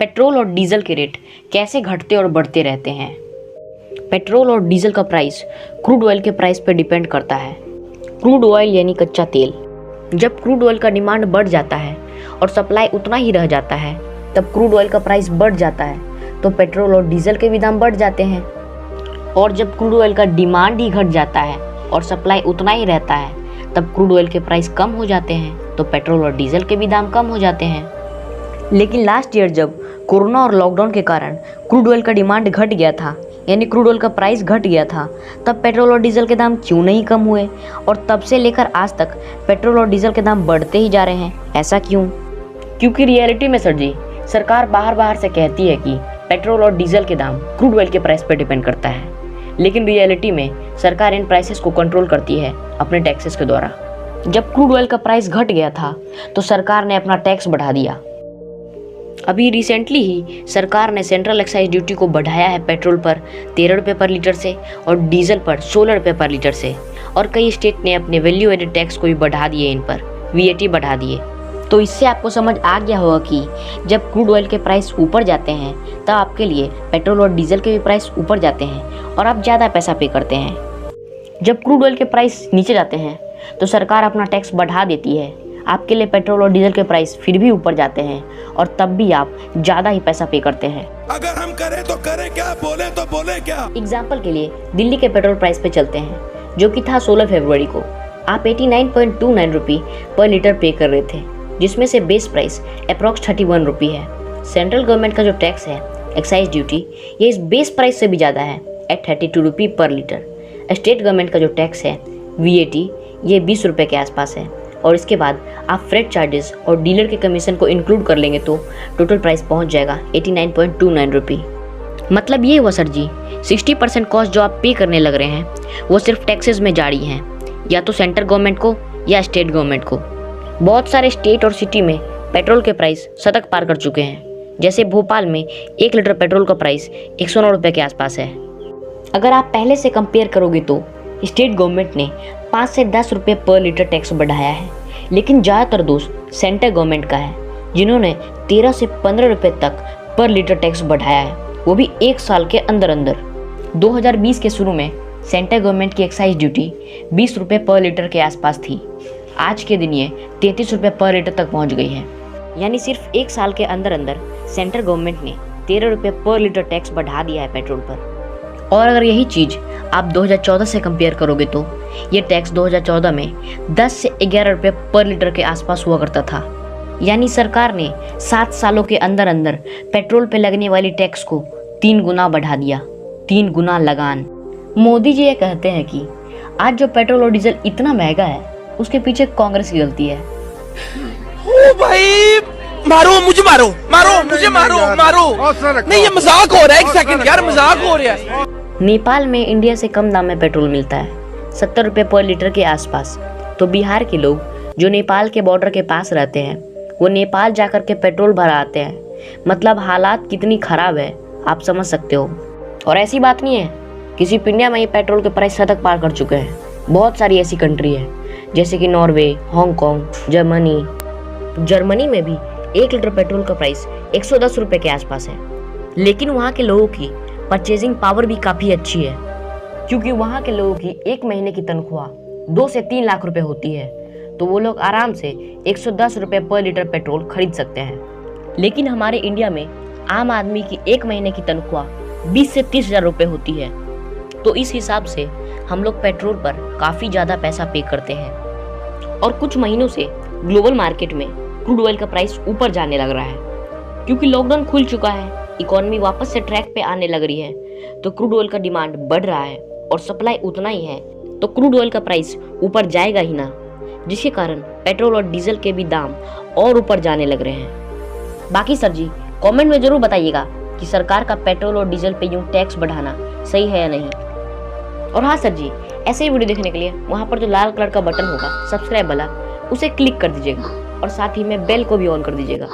Petrol और diesel के rate कैसे घटते और बढ़ते रहते हैं। पेट्रोल और डीजल का प्राइस क्रूड ऑयल के प्राइस पर डिपेंड करता है। क्रूड ऑयल यानी कच्चा तेल। जब क्रूड ऑयल का डिमांड बढ़ जाता है और सप्लाई उतना ही रह जाता है, तब क्रूड ऑयल का प्राइस बढ़ जाता है, तो पेट्रोल और डीजल के भी दाम बढ़ जाते हैं। और जब क्रूड ऑयल का डिमांड ही घट जाता है और सप्लाई उतना ही रहता है, तब क्रूड ऑयल के प्राइस कम हो जाते हैं, तो पेट्रोल और डीजल के भी दाम कम हो जाते हैं। लेकिन लास्ट ईयर जब कोरोना और लॉकडाउन के कारण क्रूड ऑयल का डिमांड घट गया था, यानी क्रूड ऑयल का प्राइस घट गया था, तब पेट्रोल और डीजल के दाम क्यों नहीं कम हुए? और तब से लेकर आज तक पेट्रोल और डीजल के दाम बढ़ते ही जा रहे हैं। ऐसा क्यों? क्योंकि रियलिटी में सर जी, सरकार बाहर से कहती है कि पेट्रोल और डीजल के दाम क्रूड ऑयल के प्राइस पर डिपेंड करता है, लेकिन रियलिटी में सरकार इन प्राइसेस को कंट्रोल करती है अपने टैक्सेस के द्वारा। जब क्रूड ऑयल का प्राइस घट गया था, तो सरकार ने अपना टैक्स बढ़ा दिया। अभी रिसेंटली ही सरकार ने सेंट्रल एक्साइज ड्यूटी को बढ़ाया है पेट्रोल पर 13 रुपये पर लीटर से और डीजल पर 16 रुपये पर लीटर से। और कई स्टेट ने अपने वैल्यू एडेड टैक्स को भी बढ़ा दिए, इन पर VAT बढ़ा दिए। तो इससे आपको समझ आ गया होगा कि जब क्रूड ऑयल के प्राइस ऊपर जाते हैं, तब आपके लिए पेट्रोल और डीजल के भी प्राइस ऊपर जाते हैं और आप ज़्यादा पैसा पे करते हैं। जब क्रूड ऑयल के प्राइस नीचे जाते हैं, तो सरकार अपना टैक्स बढ़ा देती है। आपके लिए पेट्रोल और डीजल के प्राइस फिर भी ऊपर जाते हैं और तब भी आप ज़्यादा ही पैसा पे करते हैं। अगर हम करें तो करें क्या, बोले तो बोले क्या। एग्जाम्पल के लिए दिल्ली के पेट्रोल प्राइस पे चलते हैं, जो कि था 16 फरवरी को। आप 89.29 रुपये पर लीटर पे कर रहे थे, जिसमें से बेस प्राइस अप्रॉक्स 31 रुपये है। सेंट्रल गवर्नमेंट का जो टैक्स है, एक्साइज ड्यूटी, ये इस बेस प्राइस से भी ज़्यादा है एट 32 रुपये पर लीटर। स्टेट गवर्नमेंट का जो टैक्स है, VAT, ये 20 रुपये के आसपास है। और इसके बाद आप फ्रेट चार्जेस और डीलर के कमीशन को इंक्लूड कर लेंगे तो टोटल प्राइस पहुंच जाएगा 89.29 रुपये। मतलब ये हुआ सर जी, 60% कॉस्ट जो आप पे करने लग रहे हैं, वो सिर्फ टैक्सेस में जा रही हैं, या तो सेंट्रल गवर्नमेंट को या स्टेट गवर्नमेंट को। बहुत सारे स्टेट और सिटी में पेट्रोल के प्राइस शतक पार कर चुके हैं। जैसे भोपाल में 1 लीटर पेट्रोल का प्राइस 109 रुपये के आसपास है। अगर आप पहले से कंपेयर करोगे तो स्टेट गवर्नमेंट ने 5 से 10 रुपये पर लीटर टैक्स बढ़ाया है, लेकिन ज़्यादातर दोष सेंट्रल गवर्नमेंट का है, जिन्होंने 13 से 15 रुपये तक पर लीटर टैक्स बढ़ाया है, वो भी एक साल के अंदर अंदर। 2020 के शुरू में सेंट्रल गवर्नमेंट की एक्साइज ड्यूटी 20 रुपये पर लीटर के आसपास थी। आज के दिन ये 33 रुपये पर लीटर तक पहुँच गई है। यानी सिर्फ एक साल के अंदर अंदर सेंट्रल गवर्नमेंट ने 13 रुपये पर लीटर टैक्स बढ़ा दिया है पेट्रोल पर। और अगर यही चीज़ आप 2014 से कंपेयर करोगे तो ये टैक्स 2014 में 10 से 11 रुपये पर लीटर के आसपास हुआ करता था। यानी सरकार ने 7 सालों के अंदर अंदर पेट्रोल पे लगने वाली टैक्स को 3 गुना बढ़ा दिया। 3 गुना लगान। मोदी जी ये कहते हैं कि आज जो पेट्रोल और डीजल इतना महंगा है, उसके पीछे कांग्रेस की गलती है। ओ भाई, मारो मुझे, मारो मुझे, मारो नहीं, ये मजाक हो रहा है। एक सेकंड यार, मजाक हो रहा है। नेपाल में इंडिया से कम दाम में पेट्रोल मिलता है, 70 रुपये पर लीटर के आसपास। तो बिहार के लोग जो नेपाल के बॉर्डर के पास रहते हैं, वो नेपाल जाकर के पेट्रोल भरा आते हैं। मतलब हालात कितनी ख़राब है, आप समझ सकते हो। और ऐसी बात नहीं है कि सिर्फ इंडिया में ही पेट्रोल के प्राइस शतक पार कर चुके हैं। बहुत सारी ऐसी कंट्री है, जैसे कि नॉर्वे, हांगकांग, जर्मनी में भी 1 लीटर पेट्रोल का प्राइस 110 रुपये के आसपास है। लेकिन वहाँ के लोगों की परचेजिंग पावर भी काफ़ी अच्छी है, क्योंकि वहाँ के लोगों की एक महीने की तनख्वाह 2 से 3 लाख रुपए होती है। तो वो लोग आराम से 110 रुपये पर लीटर पेट्रोल खरीद सकते हैं। लेकिन हमारे इंडिया में आम आदमी की एक महीने की तनख्वाह 20 से 30 हज़ार रुपये होती है। तो इस हिसाब से हम लोग पेट्रोल पर काफ़ी ज़्यादा पैसा पे करते हैं। और कुछ महीनों से ग्लोबल मार्केट में क्रूड ऑयल का प्राइस ऊपर जाने लग रहा है, क्योंकि लॉकडाउन खुल चुका है, इकोनॉमी वापस से ट्रैक पे आने लग रही है। तो क्रूड ऑयल का डिमांड बढ़ रहा है और सप्लाई उतना ही है, तो क्रूड ऑयल का प्राइस ऊपर जाएगा ही ना, जिसके कारण पेट्रोल और डीजल के भी दाम और ऊपर जाने लग रहे हैं। बाकी सर जी कमेंट में जरूर बताइएगा कि सरकार का पेट्रोल और डीजल पे यूं टैक्स बढ़ाना सही है या नहीं। और हाँ सर जी, ऐसे ही वीडियो देखने के लिए वहाँ पर जो लाल कलर का बटन होगा सब्सक्राइब वाला, उसे क्लिक कर दीजिएगा और साथ ही में बेल को भी ऑन कर दीजिएगा।